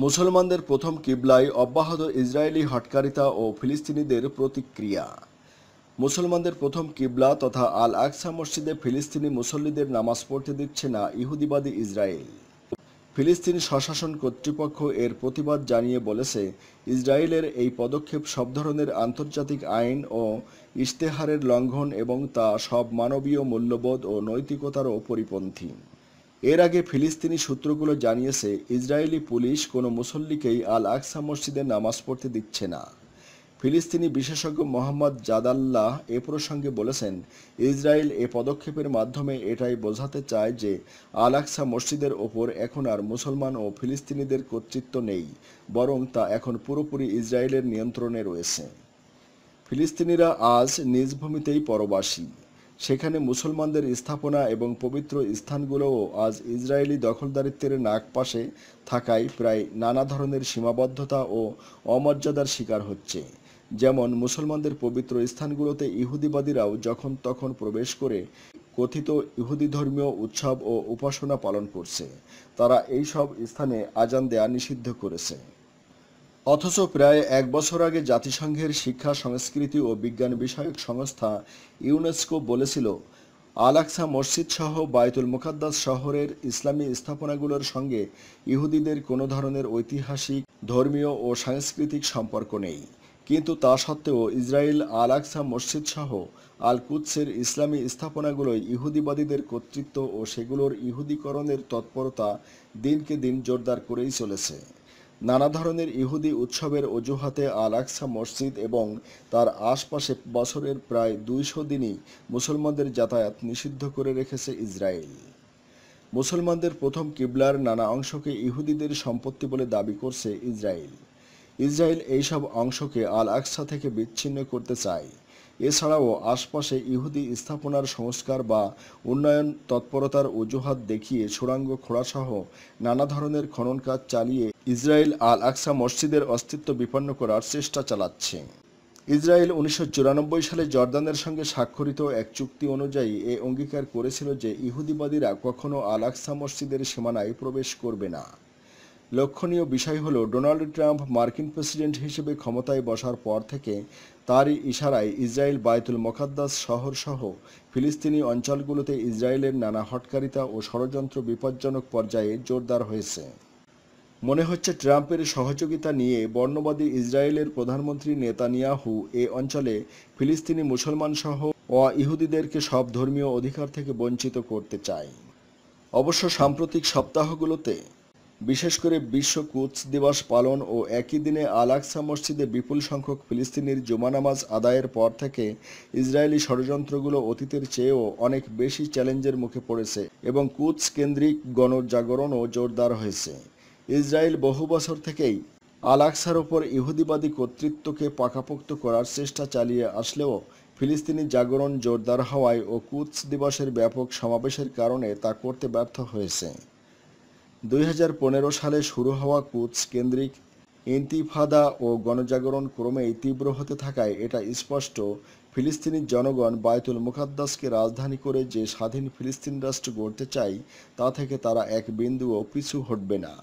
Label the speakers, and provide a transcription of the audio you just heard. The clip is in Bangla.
Speaker 1: মুসলমানদের প্রথম কিবলায় অব্যাহত ইসরায়েলি হটকারিতা ও ফিলিস্তিনিদের প্রতিক্রিয়া। মুসলমানদের প্রথম কিবলা তথা আল আকসা মসজিদে ফিলিস্তিনি মুসল্লিদের নামাজ পড়তে দিচ্ছে না ইহুদিবাদী ইসরায়েল। ফিলিস্তিনি স্বশাসন কর্তৃপক্ষ এর প্রতিবাদ জানিয়ে বলেছে, ইসরায়েলের এই পদক্ষেপ সব ধরনের আন্তর্জাতিক আইন ও ইশতেহারের লঙ্ঘন এবং তা সব মানবীয় মূল্যবোধ ও নৈতিকতারও পরিপন্থী। এর আগে ফিলিস্তিনি সূত্রগুলো জানিয়েছে, ইসরায়েলি পুলিশ কোনো মুসল্লিকেই আল আকসা মসজিদে নামাজ পড়তে দিচ্ছে না। ফিলিস্তিনি বিশেষজ্ঞ মোহাম্মদ জাদাল্লাহ এ প্রসঙ্গে বলেছেন, ইসরায়েল এ পদক্ষেপের মাধ্যমে এটাই বোঝাতে চায় যে আল আকসা মসজিদের ওপর এখন আর মুসলমান ও ফিলিস্তিনিদের কর্তৃত্ব নেই, বরং তা এখন পুরোপুরি ইসরায়েলের নিয়ন্ত্রণে রয়েছে। ফিলিস্তিনিরা আজ নিজ ভূমিতেই পরবাসী। সেখানে মুসলমানদের স্থাপনা এবং পবিত্র স্থানগুলোও আজ ইসরায়েলি দখলদারিত্বের নাগপাশে থাকায় প্রায় নানা ধরনের সীমাবদ্ধতা ও অমর্যাদার শিকার হচ্ছে। যেমন, মুসলমানদের পবিত্র স্থানগুলোতে ইহুদিবাদীরাও যখন তখন প্রবেশ করে কথিত ইহুদি ধর্মীয় উৎসব ও উপাসনা পালন করছে। তারা এই সব স্থানে আজান দেয়া নিষিদ্ধ করেছে। অথচ প্রায় এক বছর আগে জাতিসংঘের শিক্ষা, সংস্কৃতি ও বিজ্ঞান বিষয়ক সংস্থা ইউনেস্কো বলেছিল, আল আকসা মসজিদ সহ বায়তুল মুকাদ্দাস শহরের ইসলামী স্থাপনাগুলোর সঙ্গে ইহুদিদের কোনো ধরনের ঐতিহাসিক, ধর্মীয় ও সাংস্কৃতিক সম্পর্ক নেই। কিন্তু তা সত্ত্বেও ইসরায়েল আল আকসা মসজিদ সহ আল কুদসের ইসলামী স্থাপনাগুলোয় ইহুদিবাদীদের কর্তৃত্ব ও সেগুলোর ইহুদিকরণের তৎপরতা দিনকে দিন জোরদার করেই চলেছে। নানা ধরনের ইহুদি উৎসবের অজুহাতে আল আকসা মসজিদ এবং তার আশপাশে বছরের প্রায় 200 দিনই মুসলমানদের যাতায়াত নিষিদ্ধ করে রেখেছে ইসরায়েল। মুসলমানদের প্রথম কিবলার নানা অংশকে ইহুদিদের সম্পত্তি বলে দাবি করছে ইসরায়েল। ইসরায়েল এইসব অংশকে আল আকসা থেকে বিচ্ছিন্ন করতে চায়। এছাড়াও আশপাশে ইহুদি স্থাপনার সংস্কার বা উন্নয়ন তৎপরতার অজুহাত দেখিয়ে সুড়ঙ্গ খোঁড়াসহ নানা ধরনের খনন কাজ চালিয়ে ইসরায়েল আল আকসা মসজিদের অস্তিত্ব বিপন্ন করার চেষ্টা চালাচ্ছে। ইসরায়েল 1994 সালে জর্দানের সঙ্গে স্বাক্ষরিত এক চুক্তি অনুযায়ী এ অঙ্গীকার করেছিল যে ইহুদিবাদীরা কখনো আল আকসা মসজিদের সীমানায় প্রবেশ করবে না। লক্ষণীয় বিষয় হলো, ডোনাল্ড ট্রাম্প মার্কিন প্রেসিডেন্ট হিসেবে ক্ষমতায় বসার পর থেকে তারই ইশারায় ইসরায়েল বায়তুল মুকাদ্দাস শহর সহ ফিলিস্তিনি অঞ্চলগুলোতে ইসরায়েলের নানা হটকারিতা ও ষড়যন্ত্র বিপজ্জনক পর্যায়ে জোরদার হয়েছে। মনে হচ্ছে ট্রাম্পের সহযোগিতা নিয়ে বর্ণবাদী ইসরায়েলের প্রধানমন্ত্রী নেতানিয়াহু এ অঞ্চলে ফিলিস্তিনি মুসলমান সহ ইহুদিদেরকে সব ধর্মীয় অধিকার থেকে বঞ্চিত করতে চায়। অবশ্য সাম্প্রতিক সপ্তাহগুলোতে, বিশেষ করে বিশ্ব কুদস দিবস পালন ও একই দিনে আল আকসা মসজিদে বিপুল সংখ্যক ফিলিস্তিনির জুমা নামাজ আদায়ের পর থেকে ইসরায়েলি ষড়যন্ত্রগুলো অতীতের চেয়েও অনেক বেশি চ্যালেঞ্জের মুখে পড়েছে এবং কুদস কেন্দ্রিক গণজাগরণও জোরদার হয়েছে। ইসরায়েল বহু বছর থেকেই আল আকসার ওপর ইহুদিবাদী কর্তৃত্বকে পাকাপোক্ত করার চেষ্টা চালিয়ে আসলেও ফিলিস্তিনি জাগরণ জোরদার হওয়ায় ও কুদস দিবসের ব্যাপক সমাবেশের কারণে তা করতে ব্যর্থ হয়েছে। 2015 সালে শুরু হওয়া কুদস কেন্দ্রিক ইন্তিফাদা ও গণজাগরণ ক্রমেই তীব্র হতে থাকায় এটা স্পষ্ট, ফিলিস্তিনি জনগণ বায়তুল মুকাদ্দাসকে রাজধানী করে যে স্বাধীন ফিলিস্তিন রাষ্ট্র গড়তে চায় তা থেকে তারা এক বিন্দুও পিছু হটবে না।